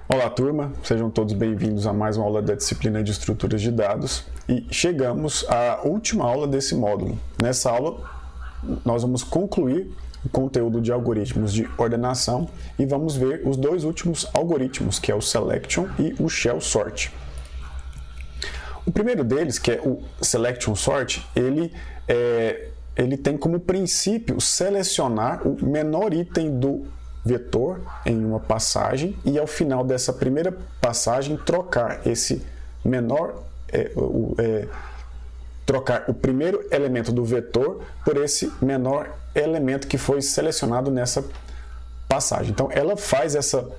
Olá, turma, sejam todos bem-vindos a mais uma aula da disciplina de estruturas de dados e chegamos à última aula desse módulo. Nessa aula, nós vamos concluir o conteúdo de algoritmos de ordenação e vamos ver os dois últimos algoritmos, que é o selection e o shell sort. O primeiro deles, que é o selection sort, ele tem como princípio selecionar o menor item do vetor em uma passagem e ao final dessa primeira passagem trocar esse menor trocar o primeiro elemento do vetor por esse menor elemento que foi selecionado nessa passagem. Então ela faz essa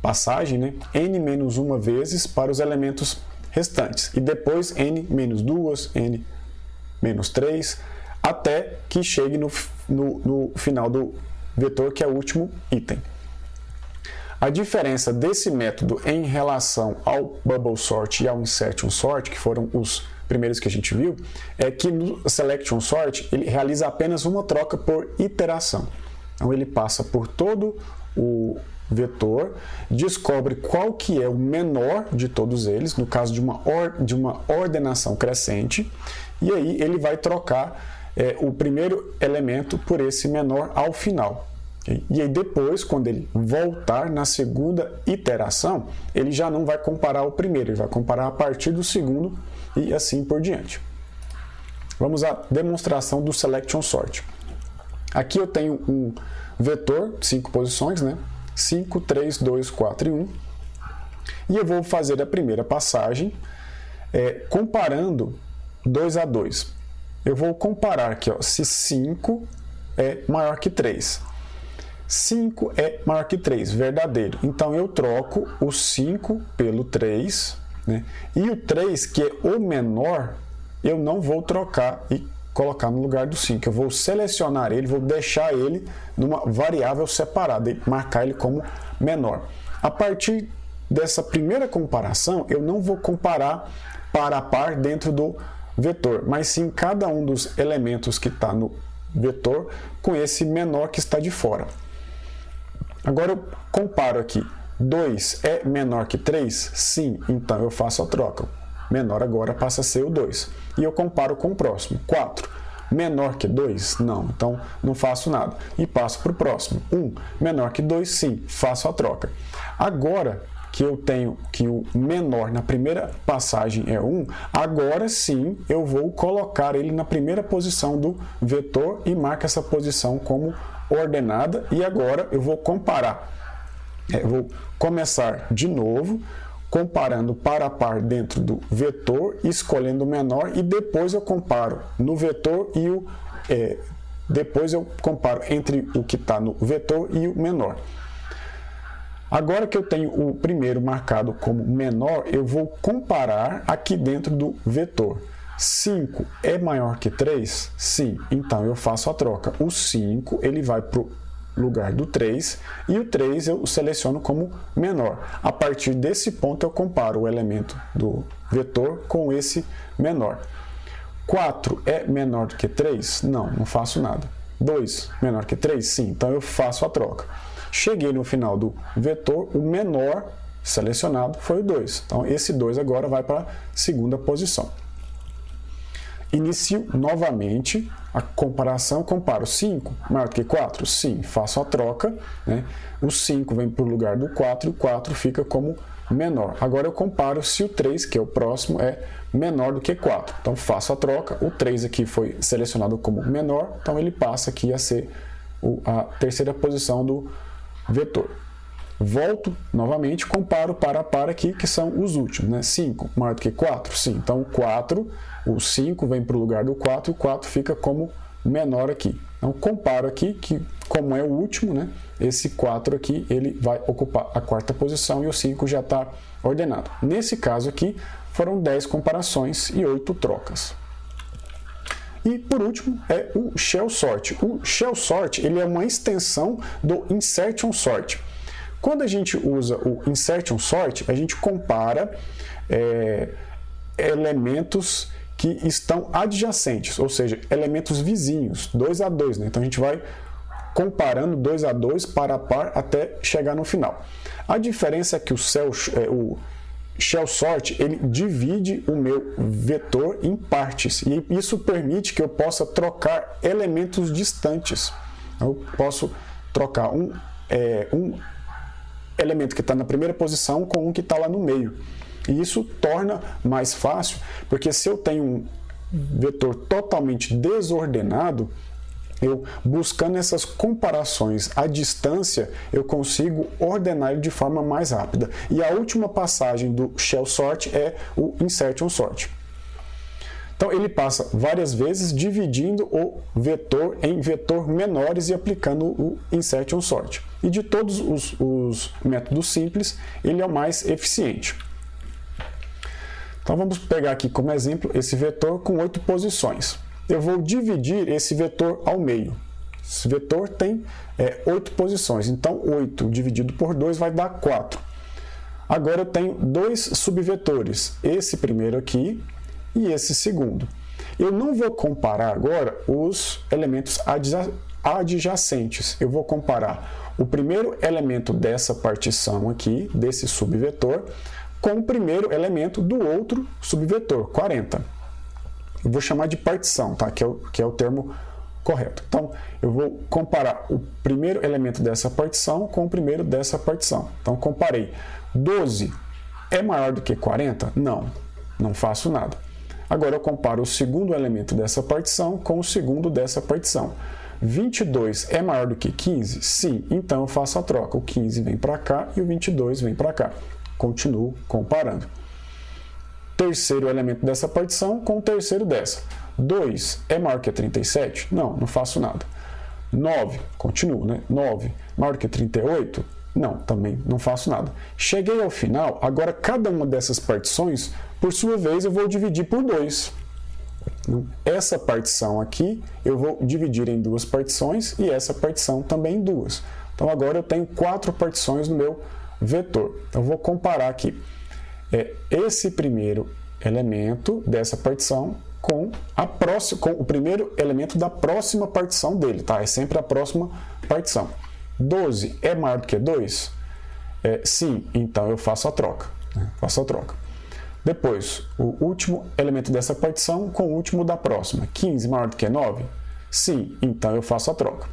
passagem, né, n-1 vezes para os elementos restantes e depois n-2, n-3 até que chegue no final do vetor, que é o último item. A diferença desse método em relação ao bubble sort e ao insertion sort, que foram os primeiros que a gente viu, é que no selection sort ele realiza apenas uma troca por iteração. Então ele passa por todo o vetor, descobre qual que é o menor de todos eles, no caso de uma ordenação crescente, e aí ele vai trocar o primeiro elemento por esse menor ao final. Okay? E aí depois, quando ele voltar na segunda iteração, ele já não vai comparar o primeiro, ele vai comparar a partir do segundo e assim por diante. Vamos à demonstração do selection sort. Aqui eu tenho um vetor de 5 posições, né? 5, 3, 2, 4 e 1. E eu vou fazer a primeira passagem comparando 2 a 2. Eu vou comparar aqui, ó, se 5 é maior que 3. 5 é maior que 3, verdadeiro. Então, eu troco o 5 pelo 3, né? E o 3, que é o menor, eu não vou trocar e colocar no lugar do 5. Eu vou selecionar ele, vou deixar ele numa variável separada e marcar ele como menor. A partir dessa primeira comparação, eu não vou comparar par a par dentro do vetor, mas sim cada um dos elementos que está no vetor com esse menor que está de fora. Agora eu comparo aqui, 2 é menor que 3? Sim, então eu faço a troca. Menor agora passa a ser o 2. E eu comparo com o próximo, 4. Menor que 2? Não, então não faço nada. E passo para o próximo, 1. Menor que 2? Sim, faço a troca. Agora que eu tenho que o menor na primeira passagem é 1, agora sim eu vou colocar ele na primeira posição do vetor e marco essa posição como ordenada. E agora eu vou comparar. Vou começar de novo, comparando par a par dentro do vetor, escolhendo o menor e depois eu comparo no vetor e depois eu comparo entre o que está no vetor e o menor. Agora que eu tenho o primeiro marcado como menor, eu vou comparar aqui dentro do vetor. 5 é maior que 3? Sim, então eu faço a troca. O 5 ele vai para o lugar do 3 e o 3 eu seleciono como menor. A partir desse ponto eu comparo o elemento do vetor com esse menor. 4 é menor do que 3? Não, não faço nada. 2 menor que 3? Sim, então eu faço a troca. Cheguei no final do vetor, o menor selecionado foi o 2. Então, esse 2 agora vai para a segunda posição. Inicio novamente a comparação, comparo 5 maior que 4? Sim, faço a troca, né? O 5 vem para o lugar do 4 e o 4 fica como menor. Agora eu comparo se o 3, que é o próximo, é menor do que 4. Então, faço a troca, o 3 aqui foi selecionado como menor, então ele passa aqui a ser a terceira posição do vetor. Volto novamente, comparo par a par aqui, que são os últimos, né? 5 maior do que 4? Sim, então o 5 vem para o lugar do 4 e o 4 fica como menor aqui. Então comparo aqui, que como é o último, né? Esse 4 aqui, ele vai ocupar a quarta posição e o 5 já está ordenado. Nesse caso aqui, foram 10 comparações e 8 trocas. E, por último, é o shell sort. O shell sort ele é uma extensão do insertion sort. Quando a gente usa o insertion sort, a gente compara elementos que estão adjacentes, ou seja, elementos vizinhos, 2 a 2. Né? Então, a gente vai comparando 2 a 2, par a par, até chegar no final. A diferença é que o shell sort ele divide o meu vetor em partes, e isso permite que eu possa trocar elementos distantes. Eu posso trocar um elemento que está na primeira posição com um que está lá no meio. E isso torna mais fácil, porque se eu tenho um vetor totalmente desordenado, eu buscando essas comparações à distância, eu consigo ordenar ele de forma mais rápida. E a última passagem do shell sort é o insertion sort. Então ele passa várias vezes dividindo o vetor em vetor menores e aplicando o insertion sort. E de todos os métodos simples, ele é o mais eficiente. Então vamos pegar aqui como exemplo esse vetor com 8 posições. Eu vou dividir esse vetor ao meio. Esse vetor tem 8 posições, então 8 dividido por 2 vai dar 4. Agora eu tenho 2 subvetores, esse primeiro aqui e esse segundo. Eu não vou comparar agora os elementos adjacentes. Eu vou comparar o primeiro elemento dessa partição aqui, desse subvetor, com o primeiro elemento do outro subvetor, 40. Eu vou chamar de partição, tá? que é o termo correto. Então, eu vou comparar o primeiro elemento dessa partição com o primeiro dessa partição. Então, comparei. 12 é maior do que 40? Não, não faço nada. Agora, eu comparo o segundo elemento dessa partição com o segundo dessa partição. 22 é maior do que 15? Sim, então eu faço a troca. O 15 vem para cá e o 22 vem para cá. Continuo comparando. Terceiro elemento dessa partição com o terceiro dessa. 2 é maior que 37? Não, não faço nada. 9, continuo, né? 9 maior que 38? Não, também não faço nada. Cheguei ao final, agora cada uma dessas partições, por sua vez, eu vou dividir por 2. Essa partição aqui eu vou dividir em 2 partições e essa partição também em 2. Então agora eu tenho 4 partições no meu vetor. Então eu vou comparar aqui esse primeiro elemento dessa partição com o primeiro elemento da próxima partição dele, tá? É sempre a próxima partição. 12 é maior do que 2? Sim, então eu faço a troca. Faço a troca. Depois, o último elemento dessa partição com o último da próxima. 15 maior do que 9? Sim, então eu faço a troca.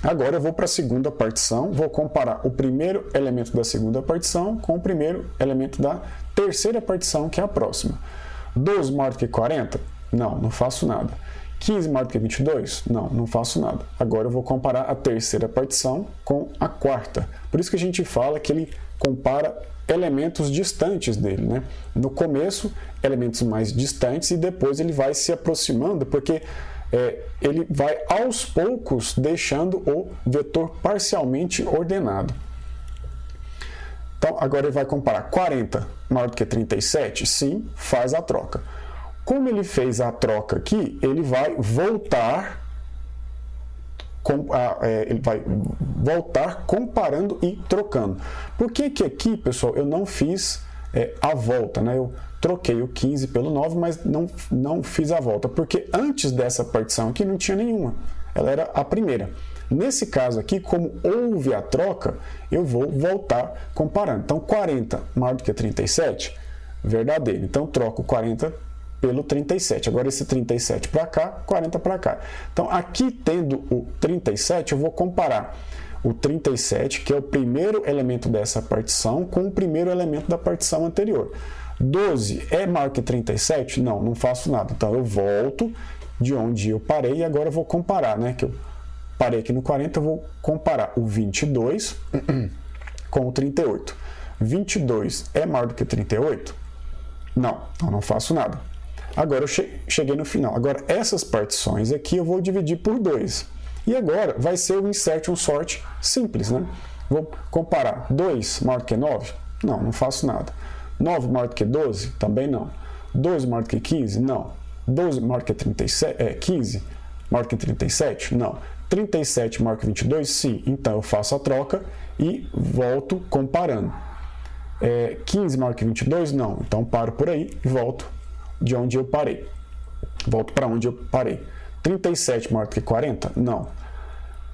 Agora eu vou para a segunda partição, vou comparar o primeiro elemento da segunda partição com o primeiro elemento da terceira partição, que é a próxima. 12 maior do que 40? Não, não faço nada. 15 maior do que 22? Não, não faço nada. Agora eu vou comparar a terceira partição com a quarta. Por isso que a gente fala que ele compara elementos distantes dele, né? No começo, elementos mais distantes, e depois ele vai se aproximando, porque ele vai aos poucos deixando o vetor parcialmente ordenado. Então, agora ele vai comparar 40 maior do que 37? Sim, faz a troca. Como ele fez a troca aqui, ele vai voltar comparando e trocando. Por que que aqui, pessoal, eu não fiz a volta, né? Eu troquei o 15 pelo 9, mas não fiz a volta, porque antes dessa partição aqui não tinha nenhuma. Ela era a primeira. Nesse caso aqui, como houve a troca, eu vou voltar comparando. Então, 40 maior do que 37? Verdadeiro. Então, troco 40 pelo 37. Agora, esse 37 para cá, 40 para cá. Então, aqui tendo o 37, eu vou comparar o 37, que é o primeiro elemento dessa partição, com o primeiro elemento da partição anterior. 12 é maior que 37? Não, não faço nada. Então, eu volto de onde eu parei e agora eu vou comparar, né? Que eu parei aqui no 40, eu vou comparar o 22 com o 38. 22 é maior do que 38? Não, então não faço nada. Agora eu cheguei no final. Agora, essas partições aqui eu vou dividir por 2. E agora vai ser o insertion sort simples, né? Vou comparar 2 maior do que 9? Não, não faço nada. 9 maior do que 12? Também não. 12 maior do que 15? Não. 12 maior do que 37? 15 maior do que 37? Não. 37 maior que 22? Sim. Então eu faço a troca e volto comparando. 15 maior que 22? Não. Então paro por aí e volto de onde eu parei. Volto para onde eu parei. 37 maior do que 40? Não.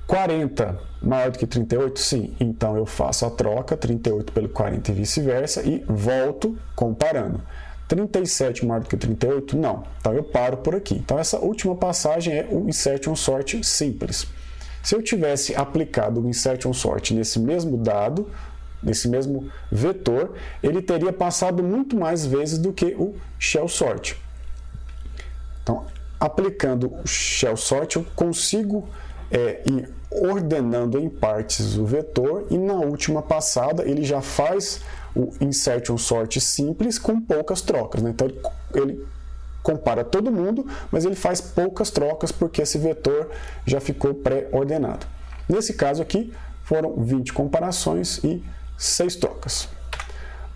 40 maior do que 38? Sim. Então eu faço a troca, 38 pelo 40 e vice-versa, e volto comparando. 37 maior do que 38? Não. Então eu paro por aqui. Então essa última passagem é o insertion sort simples. Se eu tivesse aplicado o insertion sort nesse mesmo dado, nesse mesmo vetor, ele teria passado muito mais vezes do que o shell sort. Então, aplicando o shell sort, eu consigo ir ordenando em partes o vetor, e na última passada ele já faz o insertion sort simples com poucas trocas, né? Então ele compara todo mundo, mas ele faz poucas trocas porque esse vetor já ficou pré-ordenado. Nesse caso aqui, foram 20 comparações e 6 trocas.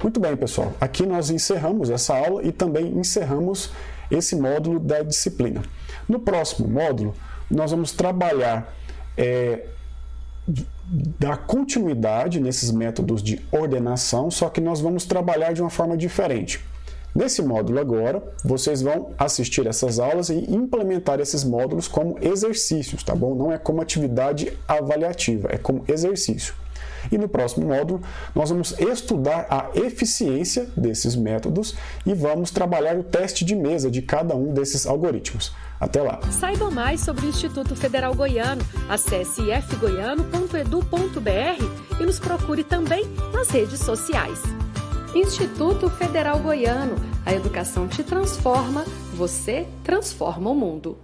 Muito bem, pessoal. Aqui nós encerramos essa aula e também encerramos esse módulo da disciplina. No próximo módulo, nós vamos trabalhar dar continuidade nesses métodos de ordenação, só que nós vamos trabalhar de uma forma diferente. Nesse módulo agora, vocês vão assistir essas aulas e implementar esses módulos como exercícios, tá bom? Não é como atividade avaliativa, é como exercício. E no próximo módulo, nós vamos estudar a eficiência desses métodos e vamos trabalhar o teste de mesa de cada um desses algoritmos. Até lá! Saiba mais sobre o Instituto Federal Goiano. Acesse ifgoiano.edu.br e nos procure também nas redes sociais. Instituto Federal Goiano. A educação te transforma, você transforma o mundo.